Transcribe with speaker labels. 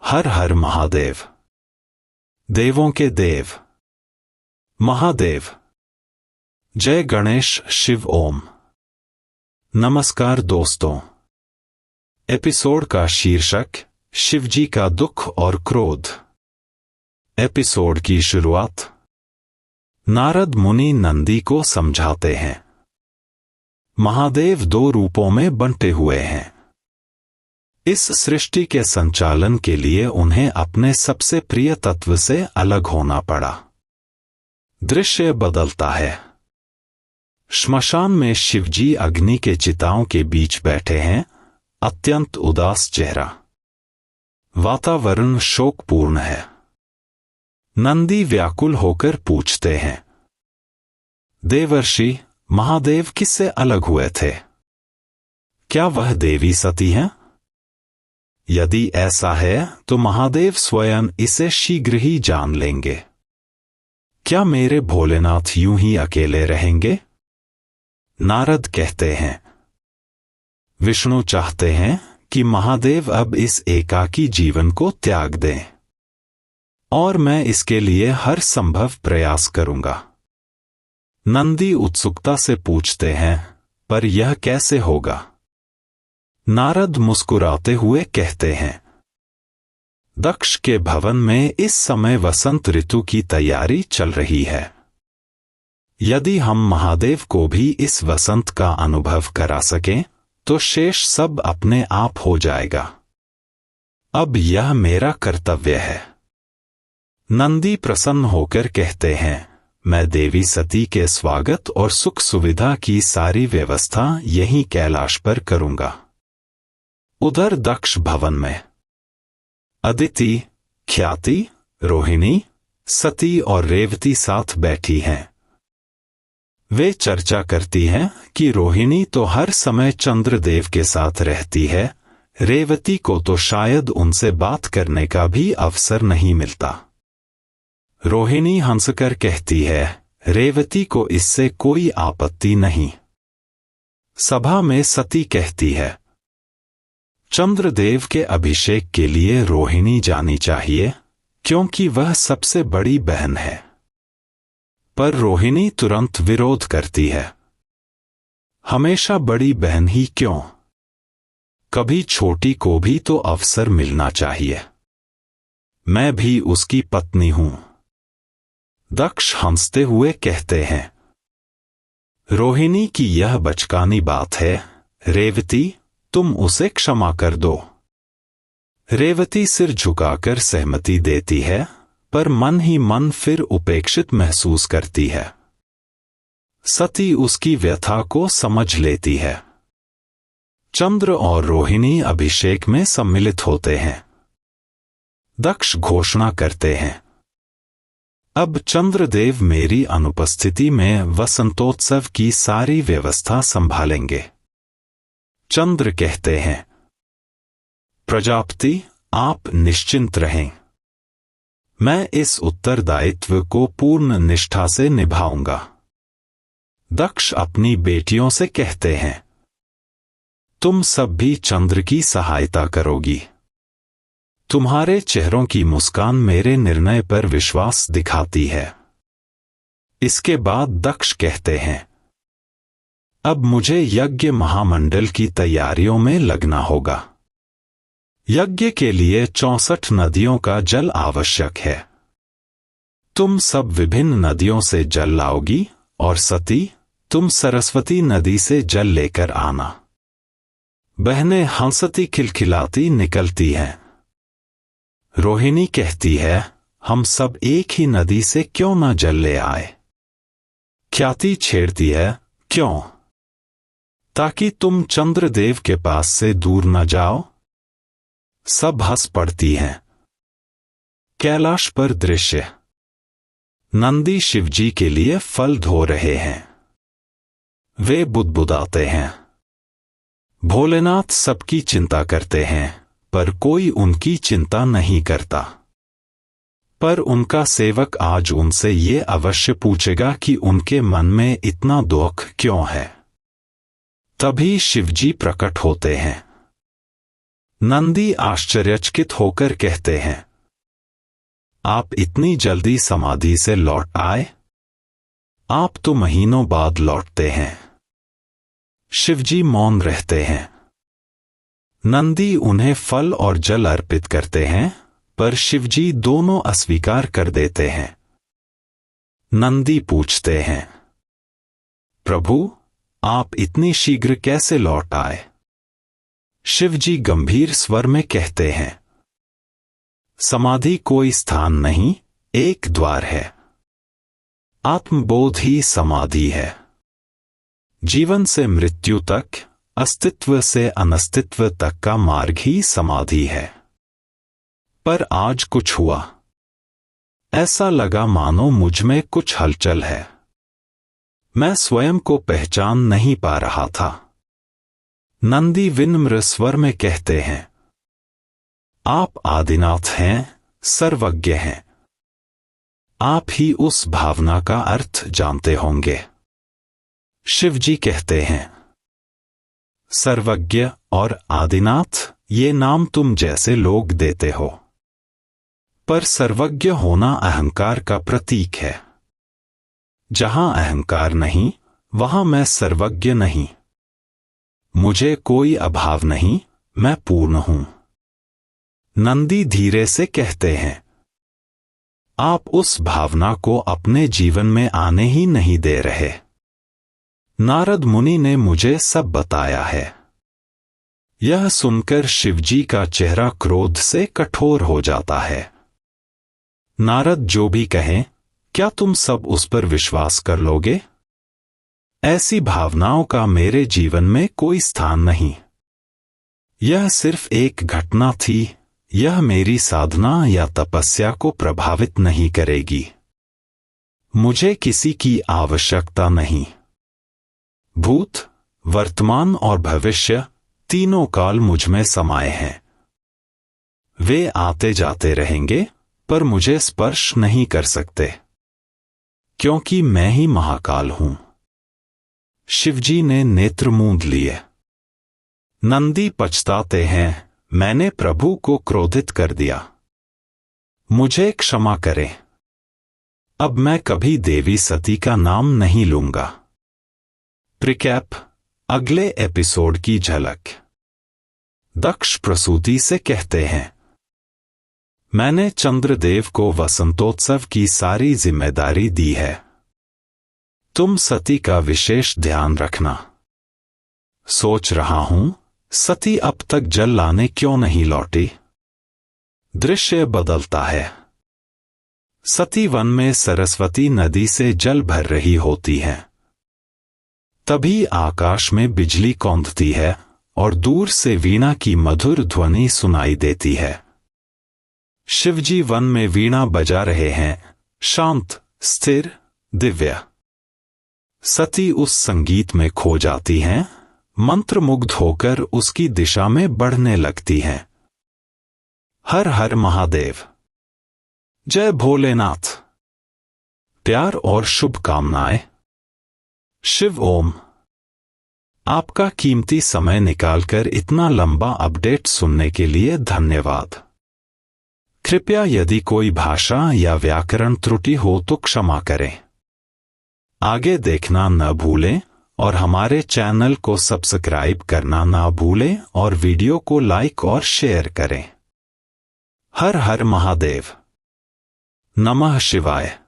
Speaker 1: हर हर महादेव। देवों के देव महादेव। जय गणेश शिव ओम। नमस्कार दोस्तों। एपिसोड का शीर्षक शिवजी का दुख और क्रोध। एपिसोड की शुरुआत। नारद मुनि नंदी को समझाते हैं। महादेव दो रूपों में बंटे हुए हैं। इस सृष्टि के संचालन के लिए उन्हें अपने सबसे प्रिय तत्व से अलग होना पड़ा। दृश्य बदलता है। श्मशान में शिवजी अग्नि के चिताओं के बीच बैठे हैं, अत्यंत उदास चेहरा। वातावरण शोकपूर्ण है। नंदी व्याकुल होकर पूछते हैं, देवर्षि, महादेव किससे अलग हुए थे? क्या वह देवी सती हैं? यदि ऐसा है तो महादेव स्वयं इसे शीघ्र ही जान लेंगे। क्या मेरे भोलेनाथ यूं ही अकेले रहेंगे? नारद कहते हैं, विष्णु चाहते हैं कि महादेव अब इस एकाकी जीवन को त्याग दें, और मैं इसके लिए हर संभव प्रयास करूंगा। नंदी उत्सुकता से पूछते हैं, पर यह कैसे होगा? नारद मुस्कुराते हुए कहते हैं, दक्ष के भवन में इस समय वसंत ऋतु की तैयारी चल रही है। यदि हम महादेव को भी इस वसंत का अनुभव करा सकें तो शेष सब अपने आप हो जाएगा। अब यह मेरा कर्तव्य है। नंदी प्रसन्न होकर कहते हैं, मैं देवी सती के स्वागत और सुख सुविधा की सारी व्यवस्था यहीं कैलाश पर करूंगा। उधर दक्ष भवन में अदिति, ख्याति, रोहिणी, सती और रेवती साथ बैठी हैं। वे चर्चा करती हैं कि रोहिणी तो हर समय चंद्रदेव के साथ रहती है, रेवती को तो शायद उनसे बात करने का भी अवसर नहीं मिलता। रोहिणी हंसकर कहती है, रेवती को इससे कोई आपत्ति नहीं। सभा में सती कहती है, चंद्रदेव के अभिषेक के लिए रोहिणी जानी चाहिए, क्योंकि वह सबसे बड़ी बहन है। पर रोहिणी तुरंत विरोध करती है, हमेशा बड़ी बहन ही क्यों? कभी छोटी को भी तो अवसर मिलना चाहिए। मैं भी उसकी पत्नी हूं। दक्ष हंसते हुए कहते हैं, रोहिणी की यह बचकानी बात है, रेवती तुम उसे क्षमा कर दो। रेवती सिर झुकाकर सहमति देती है, पर मन ही मन फिर उपेक्षित महसूस करती है। सती उसकी व्यथा को समझ लेती है। चंद्र और रोहिणी अभिषेक में सम्मिलित होते हैं। दक्ष घोषणा करते हैं, अब चंद्रदेव मेरी अनुपस्थिति में वसंतोत्सव की सारी व्यवस्था संभालेंगे। चंद्र कहते हैं, प्रजापति आप निश्चिंत रहें। मैं इस उत्तरदायित्व को पूर्ण निष्ठा से निभाऊंगा। दक्ष अपनी बेटियों से कहते हैं, तुम सब भी चंद्र की सहायता करोगी। तुम्हारे चेहरों की मुस्कान मेरे निर्णय पर विश्वास दिखाती है। इसके बाद दक्ष कहते हैं, अब मुझे यज्ञ महामंडल की तैयारियों में लगना होगा। यज्ञ के लिए 64 नदियों का जल आवश्यक है। तुम सब विभिन्न नदियों से जल लाओगी, और सती तुम सरस्वती नदी से जल लेकर आना। बहनें हंसती खिलखिलाती निकलती हैं। रोहिणी कहती है, हम सब एक ही नदी से क्यों न जल ले आए? ख्याति छेड़ती है, क्यों? ताकि तुम चंद्रदेव के पास से दूर न जाओ। सब हंस पड़ती हैं। कैलाश पर दृश्य। नंदी शिवजी के लिए फल धो रहे हैं। वे बुदबुदाते हैं, भोलेनाथ सबकी चिंता करते हैं, पर कोई उनकी चिंता नहीं करता। पर उनका सेवक आज उनसे ये अवश्य पूछेगा कि उनके मन में इतना दुख क्यों है। तभी शिवजी प्रकट होते हैं। नंदी आश्चर्यचकित होकर कहते हैं, आप इतनी जल्दी समाधि से लौट आए? आप तो महीनों बाद लौटते हैं। शिवजी मौन रहते हैं। नंदी उन्हें फल और जल अर्पित करते हैं, पर शिवजी दोनों अस्वीकार कर देते हैं। नंदी पूछते हैं, प्रभु, आप इतनी शीघ्र कैसे लौट आए? शिवजी गंभीर स्वर में कहते हैं, समाधि कोई स्थान नहीं, एक द्वार है। आत्मबोध ही समाधि है। जीवन से मृत्यु तक, अस्तित्व से अनस्तित्व तक का मार्ग ही समाधि है। पर आज कुछ हुआ। ऐसा लगा मानो मुझ में कुछ हलचल है। मैं स्वयं को पहचान नहीं पा रहा था। नंदी विनम्र स्वर में कहते हैं, आप आदिनाथ हैं, सर्वज्ञ हैं। आप ही उस भावना का अर्थ जानते होंगे। शिवजी कहते हैं, सर्वज्ञ और आदिनाथ ये नाम तुम जैसे लोग देते हो, पर सर्वज्ञ होना अहंकार का प्रतीक है। जहां अहंकार नहीं, वहां मैं सर्वज्ञ नहीं। मुझे कोई अभाव नहीं, मैं पूर्ण हूं। नंदी धीरे से कहते हैं, आप उस भावना को अपने जीवन में आने ही नहीं दे रहे। नारद मुनि ने मुझे सब बताया है। यह सुनकर शिवजी का चेहरा क्रोध से कठोर हो जाता है। नारद जो भी कहें, क्या तुम सब उस पर विश्वास कर लोगे? ऐसी भावनाओं का मेरे जीवन में कोई स्थान नहीं। यह सिर्फ एक घटना थी। यह मेरी साधना या तपस्या को प्रभावित नहीं करेगी। मुझे किसी की आवश्यकता नहीं। भूत, वर्तमान और भविष्य तीनों काल मुझ में समाये हैं। वे आते जाते रहेंगे, पर मुझे स्पर्श नहीं कर सकते, क्योंकि मैं ही महाकाल हूं। शिवजी ने नेत्र मूंद लिए। नंदी पछताते हैं, मैंने प्रभु को क्रोधित कर दिया। मुझे क्षमा करें। अब मैं कभी देवी सती का नाम नहीं लूंगा। प्रिकैप, अगले एपिसोड की झलक। दक्ष प्रसूति से कहते हैं, मैंने चंद्रदेव को वसंतोत्सव की सारी जिम्मेदारी दी है। तुम सती का विशेष ध्यान रखना। सोच रहा हूं, सती अब तक जल लाने क्यों नहीं लौटी? दृश्य बदलता है। सती वन में सरस्वती नदी से जल भर रही होती है। तभी आकाश में बिजली कौंधती है और दूर से वीणा की मधुर ध्वनि सुनाई देती है। शिवजी वन में वीणा बजा रहे हैं, शांत, स्थिर, दिव्य। सती उस संगीत में खो जाती हैं, मंत्रमुग्ध होकर उसकी दिशा में बढ़ने लगती हैं। हर हर महादेव। जय भोलेनाथ। प्यार और शुभकामनाएं। शिव ओम। आपका कीमती समय निकालकर इतना लंबा अपडेट सुनने के लिए धन्यवाद। कृपया यदि कोई भाषा या व्याकरण त्रुटि हो तो क्षमा करें। आगे देखना न भूलें और हमारे चैनल को सब्सक्राइब करना ना भूलें और वीडियो को लाइक और शेयर करें। हर हर महादेव। नमः शिवाय।